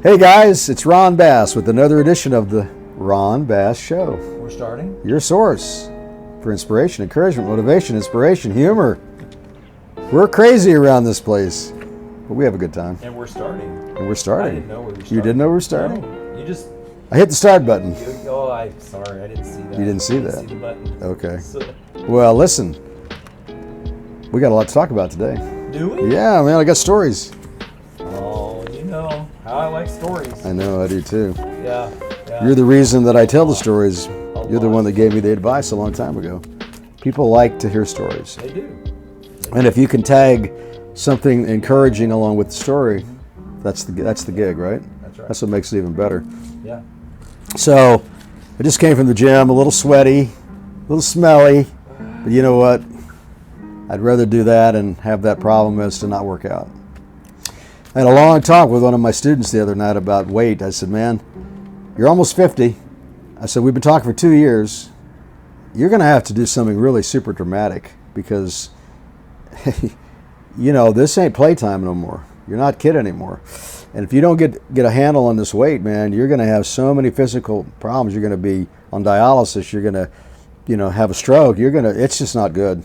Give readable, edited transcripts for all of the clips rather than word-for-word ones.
Hey guys, it's Ron Bass with another edition of the Ron Bass Show. We're starting. Your source for inspiration, encouragement, motivation, inspiration, humor. We're crazy around this place, but we have a good time. And we're starting. I didn't know we were starting. You didn't know we were starting? No, you just... I hit the start button. I'm sorry, I didn't see that. You didn't see that? I didn't see the button. Okay. So, Well, listen, we got a lot to talk about today. do we? Yeah, man, I got stories. Oh, you know how I like stories. I know, I do too. Yeah. You're the reason that I tell the stories. You're the one that gave me the advice a long time ago. People like to hear stories. They do. And if you can tag something encouraging along with the story, that's the gig, right? That's right. That's what makes it even better. Yeah. So I just came from the gym, a little sweaty, a little smelly, but you know what? I'd rather do that and have that problem as to not work out. I had a long talk with one of my students the other night about weight. I said, man, you're almost 50. I said, we've been talking for 2 years. You're going to have to do something really super dramatic because, you know, this ain't playtime no more. You're not a kid anymore. And if you don't get a handle on this weight, man, you're going to have so many physical problems. You're going to be on dialysis. You're going to, have a stroke. It's just not good.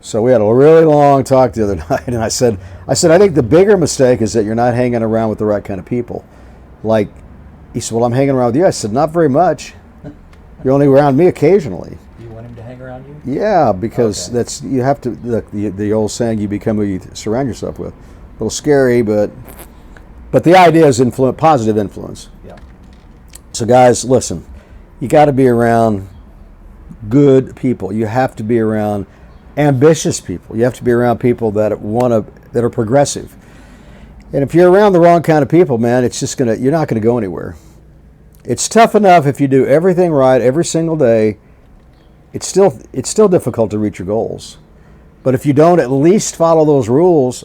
So we had a really long talk the other night, and I said, I think the bigger mistake is that you're not hanging around with the right kind of people. Like, he said, well, I'm hanging around with you. I said, not very much. You're only around me occasionally. You want him to hang around you? Yeah, because Okay. you have to, the old saying, you become who you surround yourself with. A little scary, but the idea is positive influence. Yeah. So guys, listen, you got to be around good people. You have to be around ambitious people. You have to be around people that are progressive. And if you're around the wrong kind of people, man, you're not gonna go anywhere. It's tough enough if you do everything right every single day. It's still difficult to reach your goals. But if you don't at least follow those rules,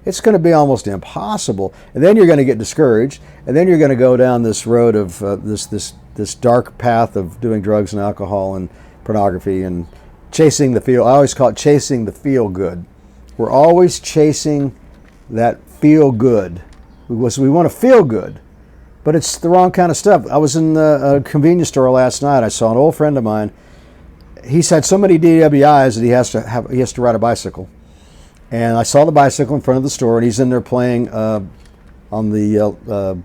it's going to be almost impossible. And then you're going to get discouraged, and then you're going to go down this road of this dark path of doing drugs and alcohol and pornography and chasing the feel. I always call it chasing the feel good. We're always chasing that feel good. We want to feel good, but it's the wrong kind of stuff. I was in a convenience store last night. I saw an old friend of mine. He's had so many DWIs that he has to ride a bicycle. And I saw the bicycle in front of the store, and he's in there playing on the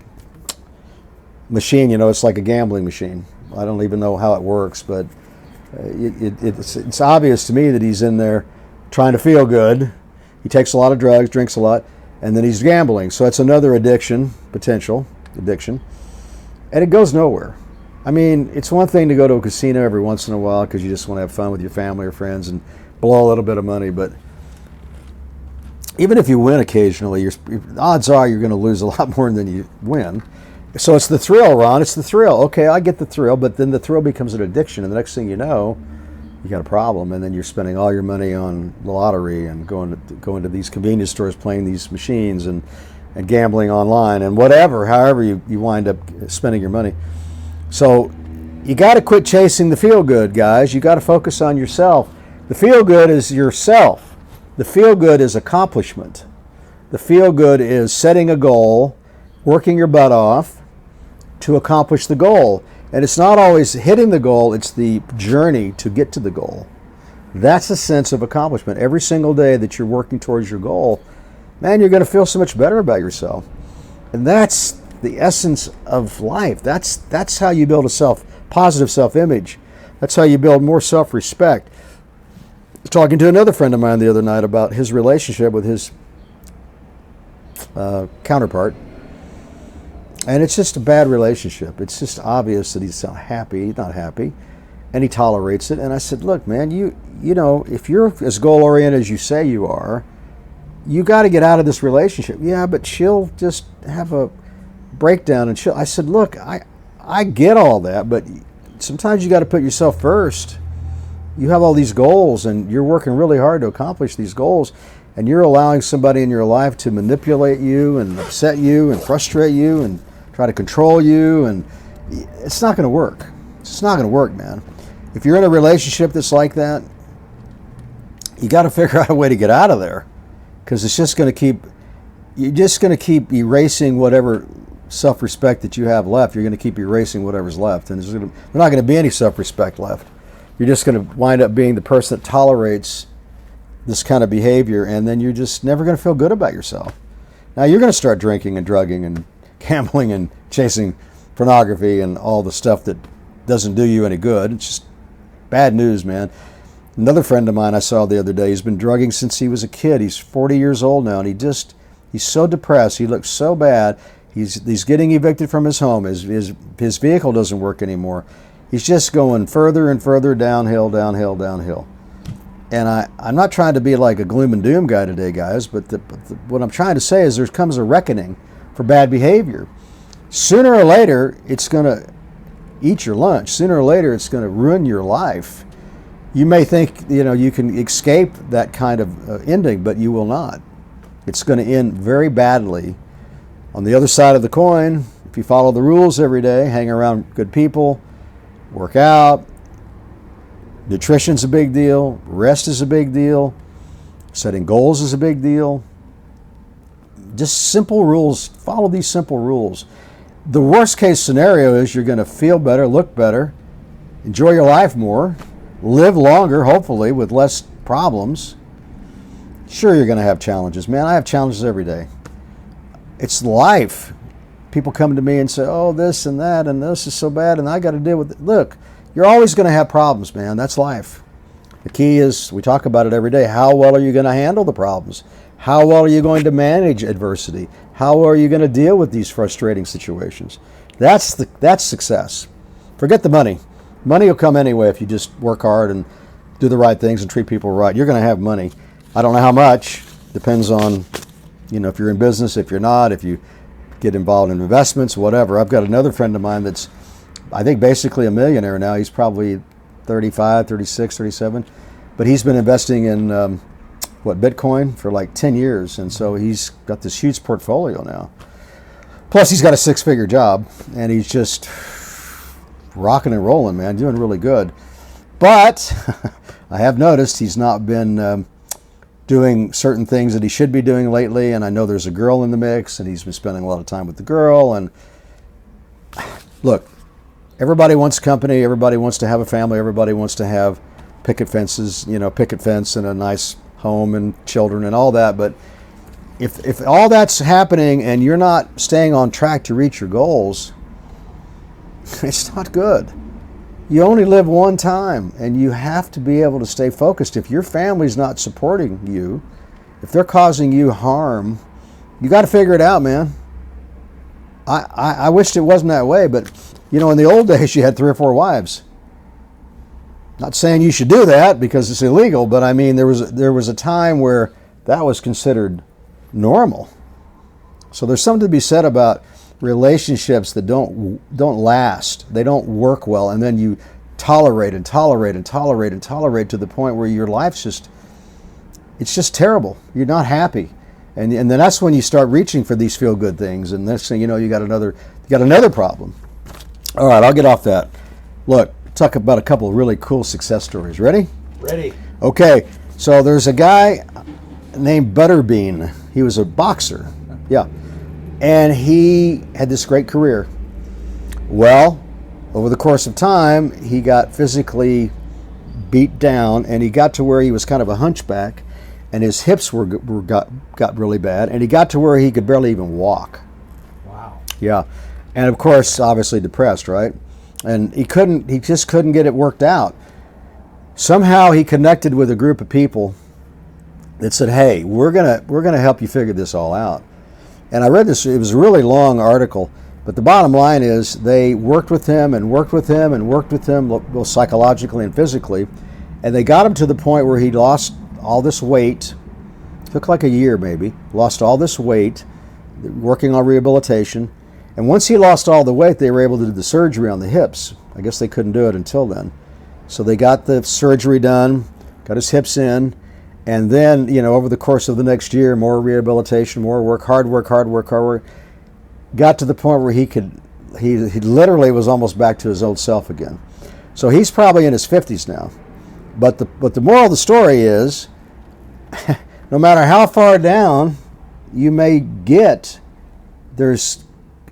machine. It's like a gambling machine. I don't even know how it works, but it's obvious to me that he's in there trying to feel good. He takes a lot of drugs, drinks a lot, and then he's gambling. So it's another potential addiction, and it goes nowhere. I mean, it's one thing to go to a casino every once in a while because you just want to have fun with your family or friends and blow a little bit of money, but even if you win occasionally, odds are you're going to lose a lot more than you win. So it's the thrill, Ron. It's the thrill. Okay, I get the thrill, but then the thrill becomes an addiction, and the next thing you know, you got a problem, and then you're spending all your money on the lottery and going to these convenience stores, playing these machines, and gambling online, and however you wind up spending your money. So you got to quit chasing the feel good, guys. You got to focus on yourself. The feel good is yourself. The feel good is accomplishment. The feel good is setting a goal, working your butt off to accomplish the goal. And it's not always hitting the goal, it's the journey to get to the goal. That's a sense of accomplishment. Every single day that you're working towards your goal, man, you're going to feel so much better about yourself. And that's the essence of life. That's how you build a positive self-image. That's how you build more self-respect. I was talking to another friend of mine the other night about his relationship with his counterpart. And it's just a bad relationship. It's just obvious that he's not happy, and he tolerates it. And I said, look, man, you know, if you're as goal-oriented as you say you are, you got to get out of this relationship. Yeah, but she'll just have a breakdown, and I said, look, I get all that, but sometimes you got to put yourself first. You have all these goals, and you're working really hard to accomplish these goals, and you're allowing somebody in your life to manipulate you and upset you and frustrate you and try to control you, and it's not going to work. It's not going to work, man. If you're in a relationship that's like that, you got to figure out a way to get out of there, because it's just going to keep, you're just going to keep erasing whatever self-respect that you have left, you're going to keep erasing whatever's left, and there's not going to be any self-respect left. You're just going to wind up being the person that tolerates this kind of behavior, and then you're just never going to feel good about yourself. Now you're going to start drinking and drugging and gambling and chasing pornography and all the stuff that doesn't do you any good. It's just bad news, man. Another friend of mine I saw the other day, he's been drugging since he was a kid. He's 40 years old now, and he's so depressed. He looks so bad. He's getting evicted from his home. His vehicle doesn't work anymore. He's just going further and further downhill. And I'm not trying to be like a gloom and doom guy today, guys, but what I'm trying to say is there comes a reckoning for bad behavior. Sooner or later, it's going to eat your lunch. Sooner or later, it's going to ruin your life. You may think, you can escape that kind of ending, but you will not. It's going to end very badly. On the other side of the coin, if you follow the rules every day, hang around good people, work out, nutrition's a big deal, rest is a big deal, setting goals is a big deal. Just simple rules. Follow these simple rules. The worst case scenario is you're going to feel better, look better, enjoy your life more, live longer, hopefully, with less problems. Sure, you're going to have challenges. Man, I have challenges every day. It's life. People come to me and say, oh, this and that, and this is so bad, and I got to deal with it. Look, you're always going to have problems, man. That's life. The key is, we talk about it every day, how well are you going to handle the problems? How well are you going to manage adversity? How are you going to deal with these frustrating situations? That's success. Forget the money. Money will come anyway if you just work hard and do the right things and treat people right. You're going to have money. I don't know how much. Depends on, if you're in business, if you're not, if you get involved in investments, whatever. I've got another friend of mine that's, I think, basically a millionaire now. He's probably 35, 36, 37. But he's been investing in, Bitcoin for like 10 years. And so he's got this huge portfolio now. Plus, he's got a 6-figure job. And he's just rocking and rolling, man, doing really good. But I have noticed he's not been doing certain things that he should be doing lately. And I know there's a girl in the mix, and he's been spending a lot of time with the girl. And look, everybody wants company. Everybody wants to have a family. Everybody wants to have picket fences, picket fence and a nice home and children and all that. But if all that's happening and you're not staying on track to reach your goals, it's not good. You only live one time, and you have to be able to stay focused. If your family's not supporting you, if they're causing you harm, you got to figure it out, man. I wished it wasn't that way, but in the old days you had 3 or 4 wives. Not saying you should do that because it's illegal, but I mean there was a time where that was considered normal. So there's something to be said about relationships that don't last. They don't work well, and then you tolerate to the point where your life's just terrible. You're not happy. And then that's when you start reaching for these feel good things, and next thing you know, you got another problem. All right, I'll get off that. Look, talk about a couple of really cool success stories. Ready? Ready. Okay, so there's a guy named Butterbean. He was a boxer. Yeah. And he had this great career. Well, over the course of time, he got physically beat down, and he got to where he was kind of a hunchback, and his hips got really bad, and he got to where he could barely even walk. Wow. Yeah. And of course, obviously depressed, right? And he just couldn't get it worked out. Somehow he connected with a group of people that said, hey, we're gonna help you figure this all out. And I read this, it was a really long article, but the bottom line is they worked with him both psychologically and physically, and they got him to the point where he lost all this weight. Took like a year maybe, lost all this weight, working on rehabilitation. And once he lost all the weight, they were able to do the surgery on the hips. I guess they couldn't do it until then. So they got the surgery done, got his hips in, and then, over the course of the next year, more rehabilitation, more work, hard work, got to the point where he literally was almost back to his old self again. So he's probably in his 50s now. But the moral of the story is, no matter how far down you may get, there's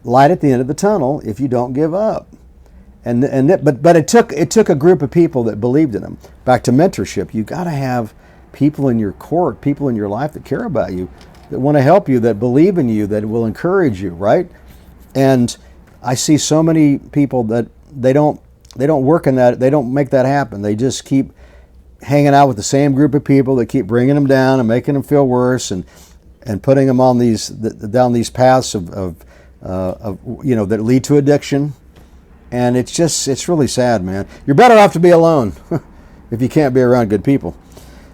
light at the end of the tunnel if you don't give up. But it took a group of people that believed in him. Back to mentorship, you got to have people in your court, people in your life that care about you, that want to help you, that believe in you, that will encourage you, right? And I see so many people that they don't work in that, they don't make that happen. They just keep hanging out with the same group of people that keep bringing them down and making them feel worse, and putting them on down these paths of that lead to addiction. And it's really sad, man. You're better off to be alone if you can't be around good people.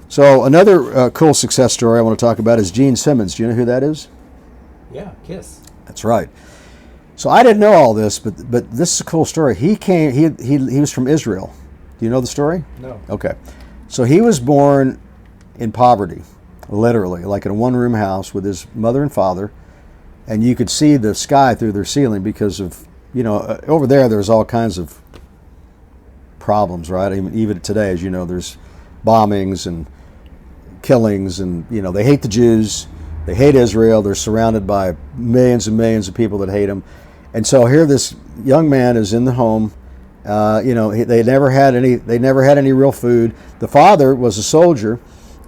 So another cool success story I want to talk about is Gene Simmons. Do you know who that is? Yeah, Kiss. That's right. So I didn't know all this, but this is a cool story. He was from Israel. Do you know the story? No. Okay. So he was born in poverty, literally, like in a one-room house with his mother and father, and you could see the sky through their ceiling because of, over there's all kinds of problems, right? Even today, as you know, there's bombings and killings, and they hate the Jews, they hate Israel, they're surrounded by millions and millions of people that hate them. And so here this young man is in the home. They never had any real food. The father was a soldier,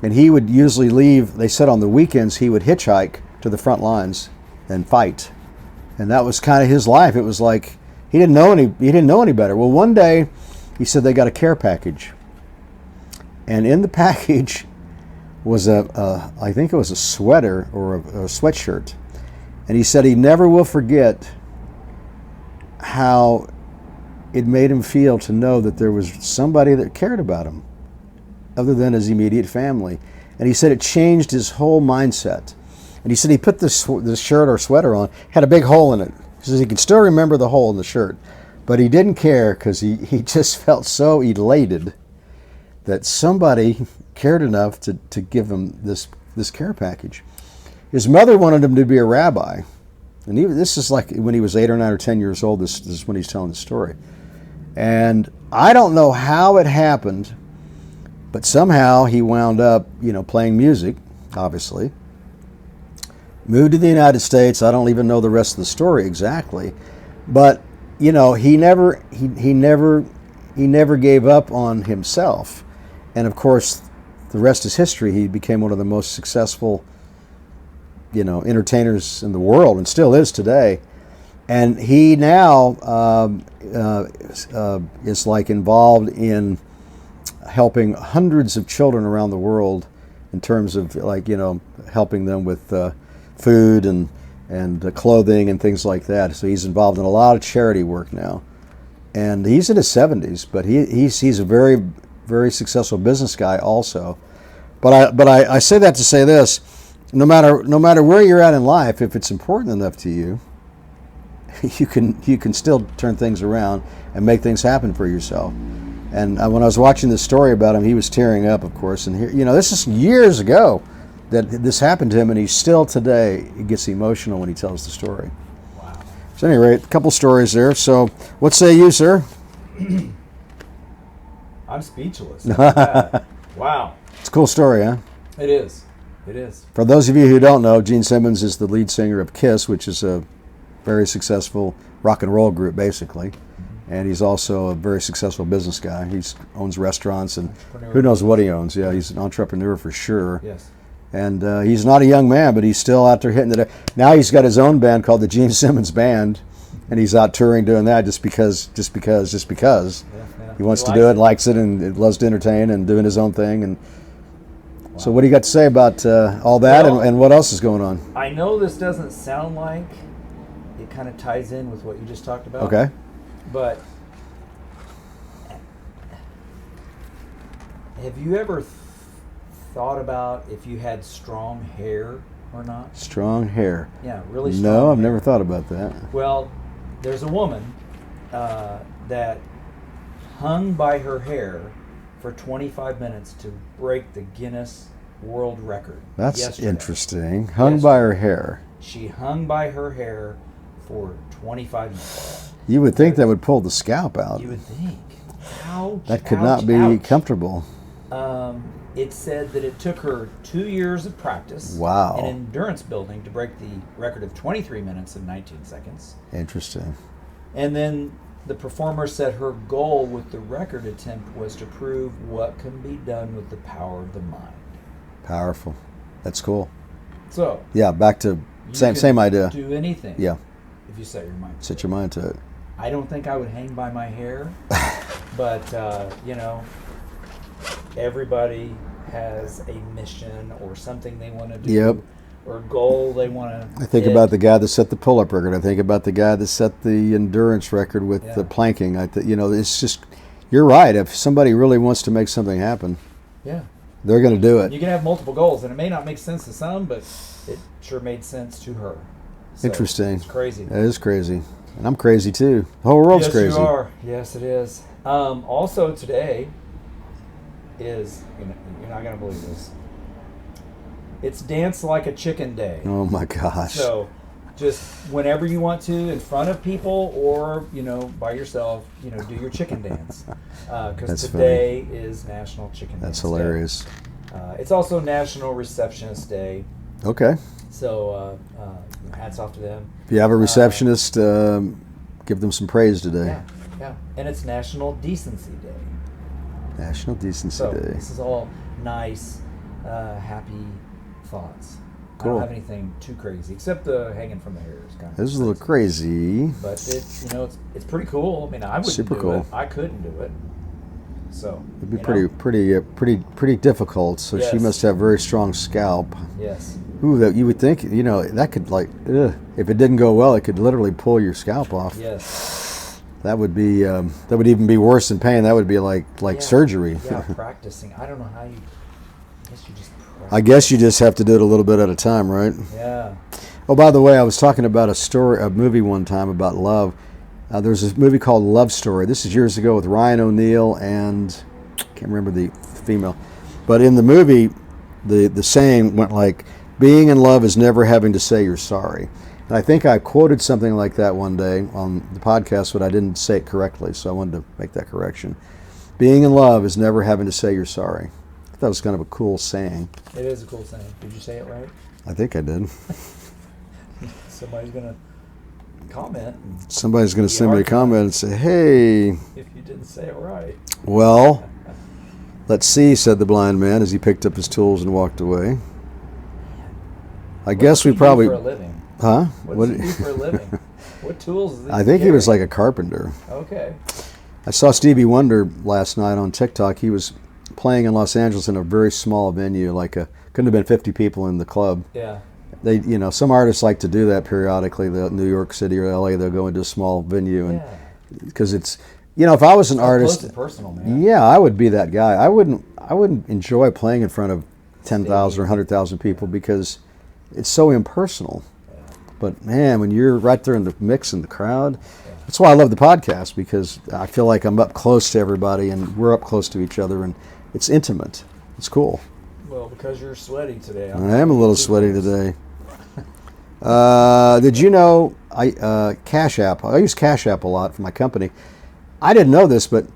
and he would usually leave. They said on the weekends he would hitchhike to the front lines and fight, and that was kind of his life. It was like he didn't know any better. Well, one day he said they got a care package, and in the package was I think it was a sweater or a sweatshirt, and he said he never will forget how it made him feel to know that there was somebody that cared about him other than his immediate family. And he said it changed his whole mindset. And he said he put this shirt or sweater on, had a big hole in it. He says he can still remember the hole in the shirt, but he didn't care because he just felt so elated that somebody cared enough to give him this care package. His mother wanted him to be a rabbi. And this is like when he was 8 or 9 or 10 years old. This is when he's telling the story. And I don't know how it happened, but somehow he wound up, playing music, obviously. Moved to the United States. I don't even know the rest of the story exactly. But, he never gave up on himself. And of course, the rest is history. He became one of the most successful entertainers in the world, and still is today. And he now is like involved in helping hundreds of children around the world in terms of helping them with food and clothing and things like that. So he's involved in a lot of charity work now, and he's in his 70s, but he's a very, very successful business guy also. But I say that to say this. No matter where you're at in life, if it's important enough to you, you can still turn things around and make things happen for yourself. And when I was watching this story about him, he was tearing up, of course. And here, this is years ago that this happened to him, and he still today gets emotional when he tells the story. Wow. So, at any rate, a couple stories there. So, what say you, sir? I'm speechless. Wow. It's a cool story, huh? It is. It is. For those of you who don't know, Gene Simmons is the lead singer of Kiss, which is a very successful rock and roll group, basically. And he's also a very successful business guy. He owns restaurants, and who knows what he owns. Yeah, he's an entrepreneur for sure. Yes. And he's not a young man, but he's still out there hitting it. Now he's got his own band called the Gene Simmons Band, and he's out touring doing that just because. Yeah. He wants to do it, likes it, and loves to entertain and doing his own thing. And wow. So what do you got to say about all that, and what else is going on? I know this doesn't sound like it kind of ties in with what you just talked about. Okay. But have you ever thought about if you had strong hair or not? Strong hair. Yeah, really strong No, I've hair. never thought about that. Well, there's a woman that hung by her hair for 25 minutes to break the Guinness World Record. That's yesterday. interesting. Hung by her hair. She hung by her hair for 25 minutes. You would think that would pull the scalp out. You would think. Ouch. That could not be comfortable. It said that it took her 2 years of practice Wow. and endurance building to break the record of 23 minutes and 19 seconds. Interesting. And then the performer said her goal with the record attempt was to prove what can be done with the power of the mind. Powerful. That's cool. So, Yeah, back to you same can idea. do anything Yeah, if you set your mind to set it. your mind to it. I don't think I would hang by my hair, but, everybody has a mission or something they want to do. Yep. Or a goal they want to I think about the guy that set the pull-up record. I think about the guy that set the endurance record with Yeah. the planking. It's just, you're right. If somebody really wants to make something happen, Yeah. they're going to do it. You can have multiple goals, and it may not make sense to some, but it sure made sense to her. So, Interesting. It's crazy. That is crazy. And I'm crazy too. The whole world's Yes, crazy. you are. Yes, it is. Also today is, you're not going to believe this, it's Dance Like a Chicken Day. Oh my gosh. So just whenever you want to, in front of people or, by yourself, do your chicken dance. Because That's today is National Chicken That's Dance hilarious. Day. It's also National Receptionist Day. Okay. So hats off to them. If you have a receptionist, give them some praise today. Yeah, yeah. And it's National Decency Day. National Decency So Day. this is all nice, happy thoughts. I Cool. don't have anything too crazy, except the hanging from the hair is kind of. This is a little crazy. But it's pretty cool. I mean, I wouldn't Super do cool. it. I couldn't do it. So It'd be pretty difficult. So she Yes. must have a very strong scalp. Yes. Ooh, that you would think, that could if it didn't go well, it could literally pull your scalp off. Yes. That would be that would even be worse than pain. That would be like Yeah. surgery. Yeah, practicing. I don't know how you. I guess you just. Practice. I guess you just have to do it a little bit at a time, right? Yeah. Oh, by the way, I was talking about a movie one time about love. There's this movie called Love Story. This is years ago with Ryan O'Neal and I can't remember the female, but in the movie, the saying went like, "Being in love is never having to say you're sorry." And I think I quoted something like that one day on the podcast, but I didn't say it correctly, so I wanted to make that correction. Being in love is never having to say you're sorry. I thought it was kind of a cool saying. It is a cool saying. Did you say it right? I think I did. Somebody's gonna comment Somebody's going to The send me a archive. comment and say, "Hey, if you didn't say it right. well, let's see," said the blind man as he picked up his tools and walked away. I guess we What probably, does he do for a living? huh? What does he do for a living? What tools does he I think he was carry? like a carpenter. Okay. I saw Stevie Wonder last night on TikTok. He was playing in Los Angeles in a very small venue, couldn't have been 50 people in the club. Yeah. They, some artists like to do that periodically. New York City or LA, they'll go into a small venue, and Yeah. because it's, if I was an Up artist, close and personal, man. yeah, I would be that guy. I wouldn't enjoy playing in front of 10,000 or 100,000 people because it's so impersonal. Yeah. But man, when you're right there in the mix in the crowd, that's why I love the podcast, because I feel like I'm up close to everybody and we're up close to each other and it's intimate. It's cool. Well, because you're sweaty today. I am a little sweaty today. Did you know Cash App? I use Cash App a lot for my company. I didn't know this, but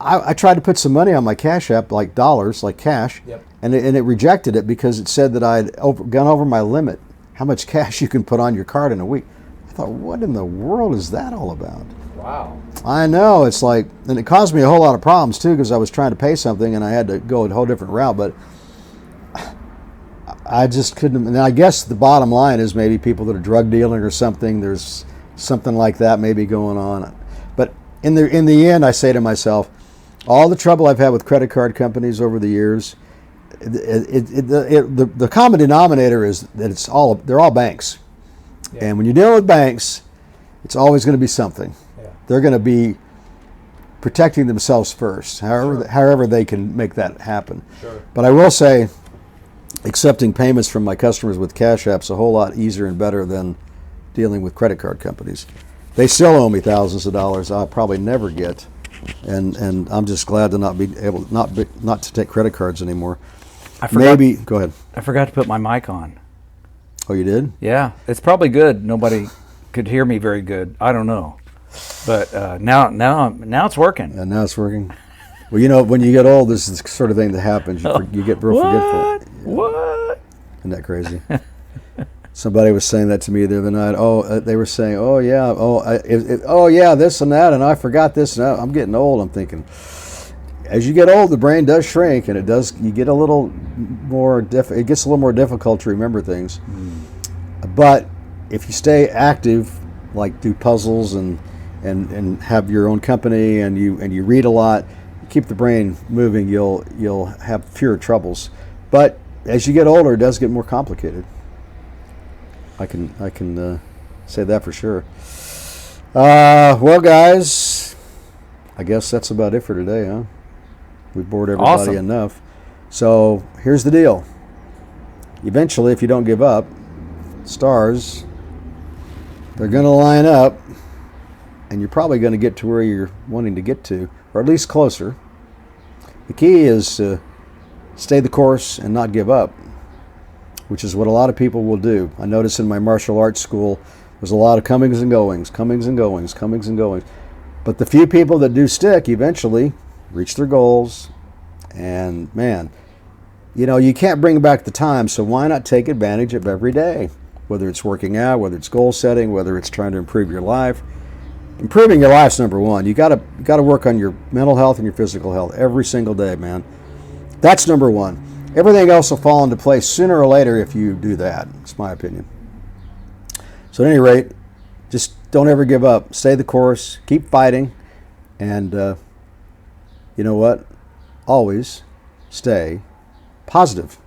I tried to put some money on my Cash App, like dollars, like cash, Yep. and it rejected it because it said that I'd gone over my limit, how much cash you can put on your card in a week. I thought, what in the world is that all about? Wow. I know, it's like, and it caused me a whole lot of problems too, because I was trying to pay something and I had to go a whole different route, but I just couldn't. And I guess the bottom line is maybe people that are drug dealing or something, there's something like that maybe going on. But in the end, I say to myself, all the trouble I've had with credit card companies over the years, the common denominator is that they're all banks. Yeah. And when you're dealing with banks, it's always going to be something. Yeah. They're going to be protecting themselves first, however they can make that happen. Sure. But I will say, accepting payments from my customers with Cash App's a whole lot easier and better than dealing with credit card companies. They still owe me thousands of dollars I'll probably never get, and I'm just glad to not be able not to take credit cards anymore. Go ahead. I forgot to put my mic on. Oh, you did? Yeah, it's probably good. Nobody could hear me very good. I don't know, but now it's working. And now it's working. Well, when you get old, this is the sort of thing that happens. You get real forgetful. What? Isn't that crazy? Somebody was saying that to me the other night. They were saying, "Oh yeah, yeah, this and that," and I forgot this and that. I'm getting old. I'm thinking, as you get old, the brain does shrink, and it does. You get a little more. It gets a little more difficult to remember things. But if you stay active, like do puzzles and have your own company, and you read a lot, keep the brain moving, you'll have fewer troubles. But as you get older, it does get more complicated. I can say that for sure. Well, guys, I guess that's about it for today, huh? We bored everybody Awesome. enough. So here's the deal. Eventually, if you don't give up, stars, they're going to line up, and you're probably going to get to where you're wanting to get to, or at least closer. The key is to stay the course and not give up, which is what a lot of people will do. I notice in my martial arts school, there's a lot of comings and goings. But the few people that do stick eventually reach their goals. And man, you can't bring back the time, so why not take advantage of every day? Whether it's working out, whether it's goal setting, whether it's trying to improve your life. Improving your life's number one. You gotta work on your mental health and your physical health every single day, man. That's number one. Everything else will fall into place sooner or later if you do that. It's my opinion. So at any rate, just don't ever give up. Stay the course. Keep fighting. And you know what? Always stay positive.